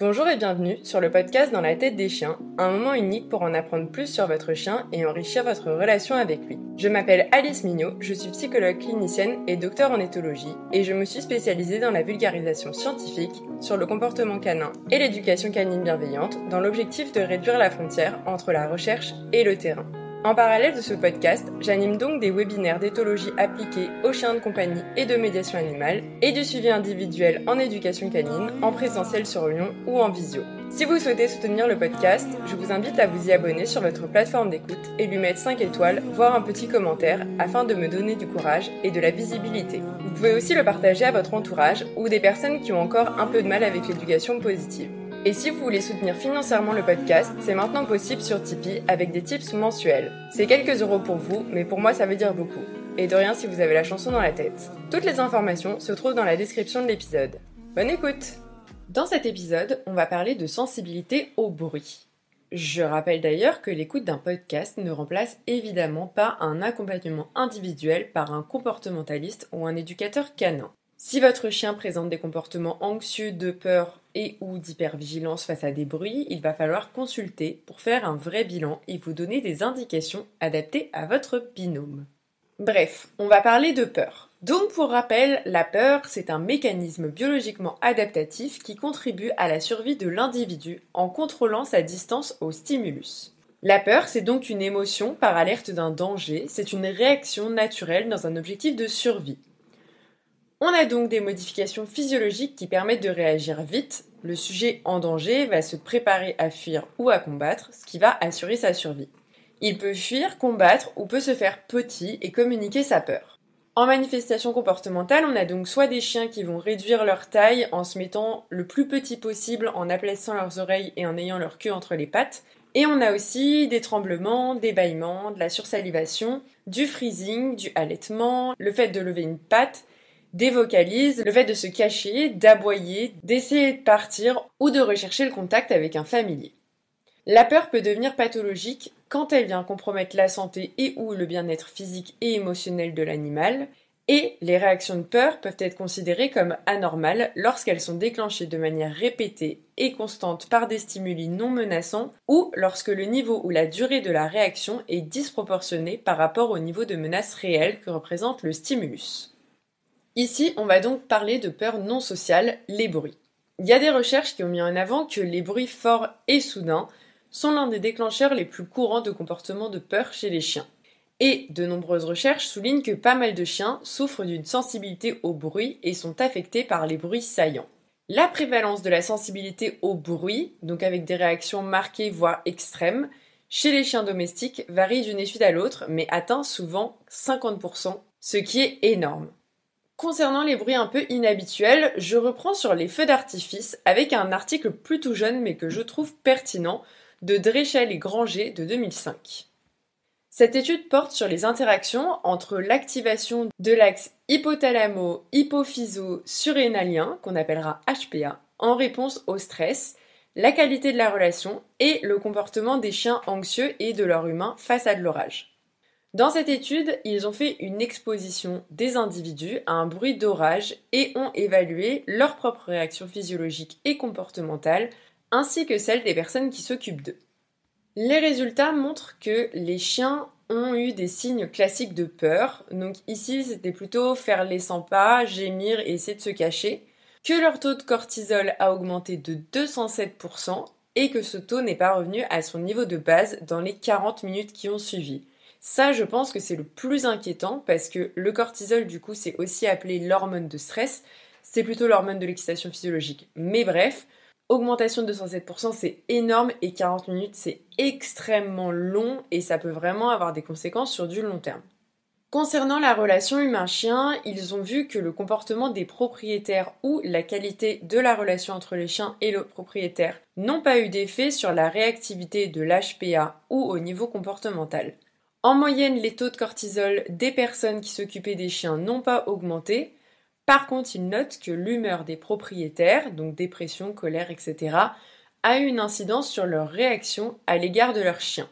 Bonjour et bienvenue sur le podcast Dans la tête des chiens, un moment unique pour en apprendre plus sur votre chien et enrichir votre relation avec lui. Je m'appelle Alice Mignot, je suis psychologue clinicienne et docteur en éthologie et je me suis spécialisée dans la vulgarisation scientifique sur le comportement canin et l'éducation canine bienveillante dans l'objectif de réduire la frontière entre la recherche et le terrain. En parallèle de ce podcast, j'anime donc des webinaires d'éthologie appliquée aux chiens de compagnie et de médiation animale et du suivi individuel en éducation canine, en présentiel sur Lyon ou en visio. Si vous souhaitez soutenir le podcast, je vous invite à vous y abonner sur votre plateforme d'écoute et lui mettre 5 étoiles, voire un petit commentaire, afin de me donner du courage et de la visibilité. Vous pouvez aussi le partager à votre entourage ou des personnes qui ont encore un peu de mal avec l'éducation positive. Et si vous voulez soutenir financièrement le podcast, c'est maintenant possible sur Tipeee avec des tips mensuels. C'est quelques euros pour vous, mais pour moi ça veut dire beaucoup. Et de rien si vous avez la chanson dans la tête. Toutes les informations se trouvent dans la description de l'épisode. Bonne écoute! Dans cet épisode, on va parler de sensibilité au bruit. Je rappelle d'ailleurs que l'écoute d'un podcast ne remplace évidemment pas un accompagnement individuel par un comportementaliste ou un éducateur canin. Si votre chien présente des comportements anxieux, de peur et ou d'hypervigilance face à des bruits, il va falloir consulter pour faire un vrai bilan et vous donner des indications adaptées à votre binôme. Bref, on va parler de peur. Donc pour rappel, la peur, c'est un mécanisme biologiquement adaptatif qui contribue à la survie de l'individu en contrôlant sa distance au stimulus. La peur, c'est donc une émotion par alerte d'un danger, c'est une réaction naturelle dans un objectif de survie. On a donc des modifications physiologiques qui permettent de réagir vite. Le sujet en danger va se préparer à fuir ou à combattre, ce qui va assurer sa survie. Il peut fuir, combattre ou peut se faire petit et communiquer sa peur. En manifestation comportementale, on a donc soit des chiens qui vont réduire leur taille en se mettant le plus petit possible, en aplassant leurs oreilles et en ayant leur queue entre les pattes. Et on a aussi des tremblements, des bâillements, de la sursalivation, du freezing, du halètement, le fait de lever une patte, des vocalises, le fait de se cacher, d'aboyer, d'essayer de partir ou de rechercher le contact avec un familier. La peur peut devenir pathologique quand elle vient compromettre la santé et ou le bien-être physique et émotionnel de l'animal, et les réactions de peur peuvent être considérées comme anormales lorsqu'elles sont déclenchées de manière répétée et constante par des stimuli non menaçants ou lorsque le niveau ou la durée de la réaction est disproportionné par rapport au niveau de menace réelle que représente le stimulus. Ici, on va donc parler de peur non sociale, les bruits. Il y a des recherches qui ont mis en avant que les bruits forts et soudains sont l'un des déclencheurs les plus courants de comportements de peur chez les chiens. Et de nombreuses recherches soulignent que pas mal de chiens souffrent d'une sensibilité au bruit et sont affectés par les bruits saillants. La prévalence de la sensibilité au bruit, donc avec des réactions marquées voire extrêmes, chez les chiens domestiques varie d'une étude à l'autre, mais atteint souvent 50%, ce qui est énorme. Concernant les bruits un peu inhabituels, je reprends sur les feux d'artifice avec un article plutôt jeune mais que je trouve pertinent de Dréchel et Granger de 2005. Cette étude porte sur les interactions entre l'activation de l'axe hypothalamo-hypophyso-surrénalien, qu'on appellera HPA, en réponse au stress, la qualité de la relation et le comportement des chiens anxieux et de leur humain face à de l'orage. Dans cette étude, ils ont fait une exposition des individus à un bruit d'orage et ont évalué leurs propres réactions physiologiques et comportementales, ainsi que celles des personnes qui s'occupent d'eux. Les résultats montrent que les chiens ont eu des signes classiques de peur, donc ici c'était plutôt faire les 100 pas, gémir et essayer de se cacher, que leur taux de cortisol a augmenté de 207% et que ce taux n'est pas revenu à son niveau de base dans les 40 minutes qui ont suivi. Ça, je pense que c'est le plus inquiétant parce que le cortisol, du coup, c'est aussi appelé l'hormone de stress. C'est plutôt l'hormone de l'excitation physiologique. Mais bref, augmentation de 207%, c'est énorme et 40 minutes, c'est extrêmement long et ça peut vraiment avoir des conséquences sur du long terme. Concernant la relation humain-chien, ils ont vu que le comportement des propriétaires ou la qualité de la relation entre les chiens et le propriétaire n'ont pas eu d'effet sur la réactivité de l'HPA ou au niveau comportemental. En moyenne, les taux de cortisol des personnes qui s'occupaient des chiens n'ont pas augmenté. Par contre, ils notent que l'humeur des propriétaires, donc dépression, colère, etc., a eu une incidence sur leur réaction à l'égard de leurs chiens.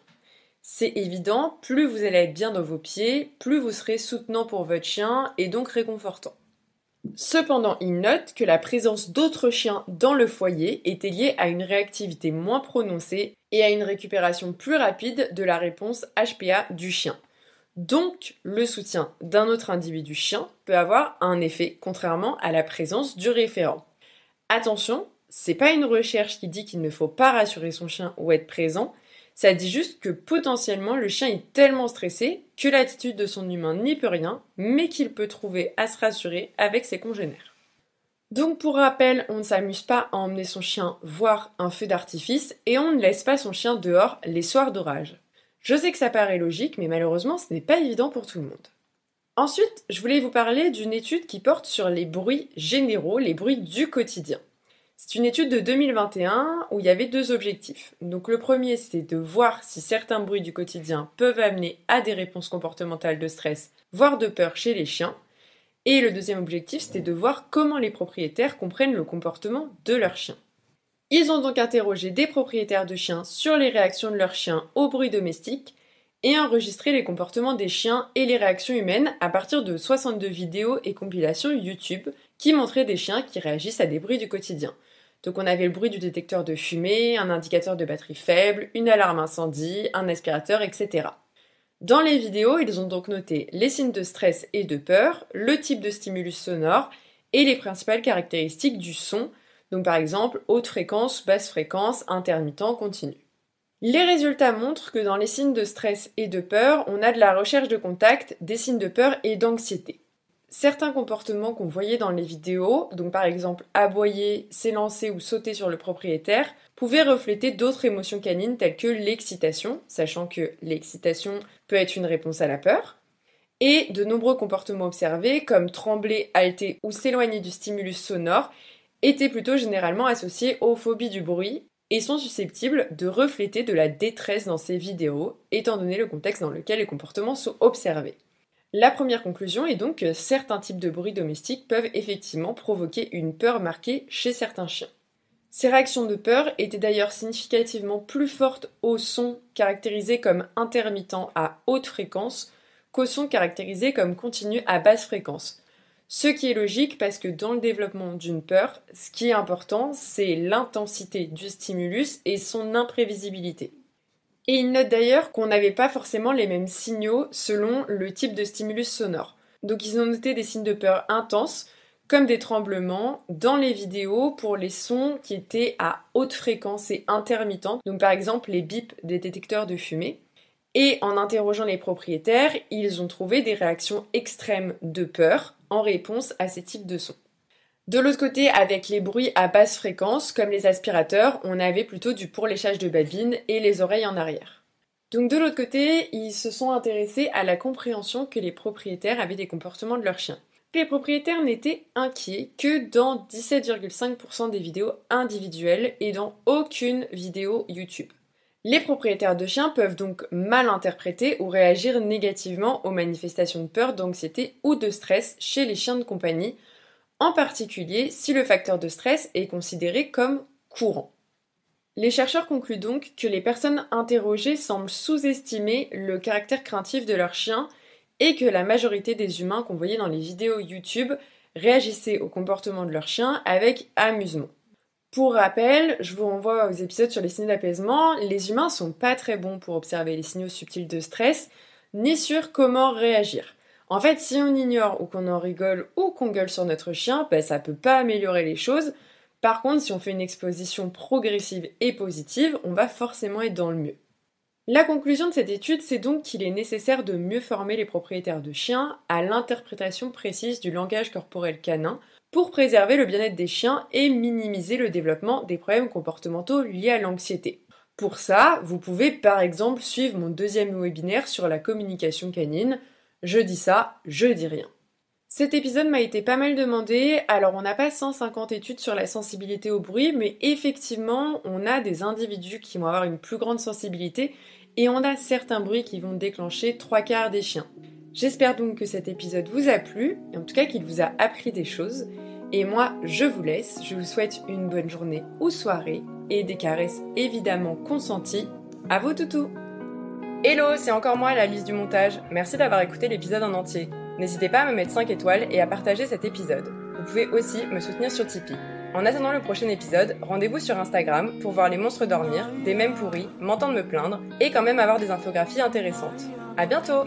C'est évident, plus vous allez être bien dans vos pieds, plus vous serez soutenant pour votre chien et donc réconfortant. Cependant, il note que la présence d'autres chiens dans le foyer était liée à une réactivité moins prononcée et à une récupération plus rapide de la réponse HPA du chien. Donc, le soutien d'un autre individu chien peut avoir un effet, contrairement à la présence du référent. Attention, c'est pas une recherche qui dit qu'il ne faut pas rassurer son chien ou être présent, ça dit juste que potentiellement le chien est tellement stressé que l'attitude de son humain n'y peut rien, mais qu'il peut trouver à se rassurer avec ses congénères. Donc pour rappel, on ne s'amuse pas à emmener son chien voir un feu d'artifice et on ne laisse pas son chien dehors les soirs d'orage. Je sais que ça paraît logique, mais malheureusement ce n'est pas évident pour tout le monde. Ensuite, je voulais vous parler d'une étude qui porte sur les bruits généraux, les bruits du quotidien. C'est une étude de 2021 où il y avait 2 objectifs. Donc le premier, c'était de voir si certains bruits du quotidien peuvent amener à des réponses comportementales de stress, voire de peur chez les chiens. Et le deuxième objectif, c'était de voir comment les propriétaires comprennent le comportement de leurs chiens. Ils ont donc interrogé des propriétaires de chiens sur les réactions de leurs chiens aux bruits domestiques et enregistré les comportements des chiens et les réactions humaines à partir de 62 vidéos et compilations YouTube qui montraient des chiens qui réagissent à des bruits du quotidien. Donc on avait le bruit du détecteur de fumée, un indicateur de batterie faible, une alarme incendie, un aspirateur, etc. Dans les vidéos, ils ont donc noté les signes de stress et de peur, le type de stimulus sonore et les principales caractéristiques du son, donc par exemple haute fréquence, basse fréquence, intermittent, continu. Les résultats montrent que dans les signes de stress et de peur, on a de la recherche de contact, des signes de peur et d'anxiété. Certains comportements qu'on voyait dans les vidéos, donc par exemple aboyer, s'élancer ou sauter sur le propriétaire, pouvaient refléter d'autres émotions canines telles que l'excitation, sachant que l'excitation peut être une réponse à la peur, et de nombreux comportements observés comme trembler, halter ou s'éloigner du stimulus sonore étaient plutôt généralement associés aux phobies du bruit et sont susceptibles de refléter de la détresse dans ces vidéos, étant donné le contexte dans lequel les comportements sont observés. La première conclusion est donc que certains types de bruits domestiques peuvent effectivement provoquer une peur marquée chez certains chiens. Ces réactions de peur étaient d'ailleurs significativement plus fortes au son caractérisé comme intermittent à haute fréquence qu'au son caractérisé comme continu à basse fréquence. Ce qui est logique parce que dans le développement d'une peur, ce qui est important, c'est l'intensité du stimulus et son imprévisibilité. Et il note d'ailleurs qu'on n'avait pas forcément les mêmes signaux selon le type de stimulus sonore. Donc ils ont noté des signes de peur intenses, comme des tremblements, dans les vidéos pour les sons qui étaient à haute fréquence et intermittents, donc par exemple les bips des détecteurs de fumée. Et en interrogeant les propriétaires, ils ont trouvé des réactions extrêmes de peur en réponse à ces types de sons. De l'autre côté, avec les bruits à basse fréquence, comme les aspirateurs, on avait plutôt du pourléchage de babines et les oreilles en arrière. Donc de l'autre côté, ils se sont intéressés à la compréhension que les propriétaires avaient des comportements de leurs chiens. Les propriétaires n'étaient inquiets que dans 17,5% des vidéos individuelles et dans aucune vidéo YouTube. Les propriétaires de chiens peuvent donc mal interpréter ou réagir négativement aux manifestations de peur, d'anxiété ou de stress chez les chiens de compagnie, en particulier si le facteur de stress est considéré comme courant. Les chercheurs concluent donc que les personnes interrogées semblent sous-estimer le caractère craintif de leur chien et que la majorité des humains qu'on voyait dans les vidéos YouTube réagissaient au comportement de leur chien avec amusement. Pour rappel, je vous renvoie aux épisodes sur les signaux d'apaisement, les humains sont pas très bons pour observer les signaux subtils de stress, ni sur comment réagir. En fait, si on ignore ou qu'on en rigole ou qu'on gueule sur notre chien, ça peut pas améliorer les choses. Par contre, si on fait une exposition progressive et positive, on va forcément être dans le mieux. La conclusion de cette étude, c'est donc qu'il est nécessaire de mieux former les propriétaires de chiens à l'interprétation précise du langage corporel canin pour préserver le bien-être des chiens et minimiser le développement des problèmes comportementaux liés à l'anxiété. Pour ça, vous pouvez par exemple suivre mon 2e webinaire sur la communication canine. Je dis ça, je dis rien. Cet épisode m'a été pas mal demandé, alors on n'a pas 150 études sur la sensibilité au bruit, mais effectivement, on a des individus qui vont avoir une plus grande sensibilité et on a certains bruits qui vont déclencher 3/4 des chiens. J'espère donc que cet épisode vous a plu, et en tout cas qu'il vous a appris des choses. Et moi, je vous laisse, je vous souhaite une bonne journée ou soirée, et des caresses évidemment consenties à vos toutous. Hello, c'est encore moi, la liste du montage. Merci d'avoir écouté l'épisode en entier. N'hésitez pas à me mettre 5 étoiles et à partager cet épisode. vous pouvez aussi me soutenir sur Tipeee. En attendant le prochain épisode, rendez-vous sur Instagram pour voir les monstres dormir, des mèmes pourris, m'entendre me plaindre et quand même avoir des infographies intéressantes. À bientôt!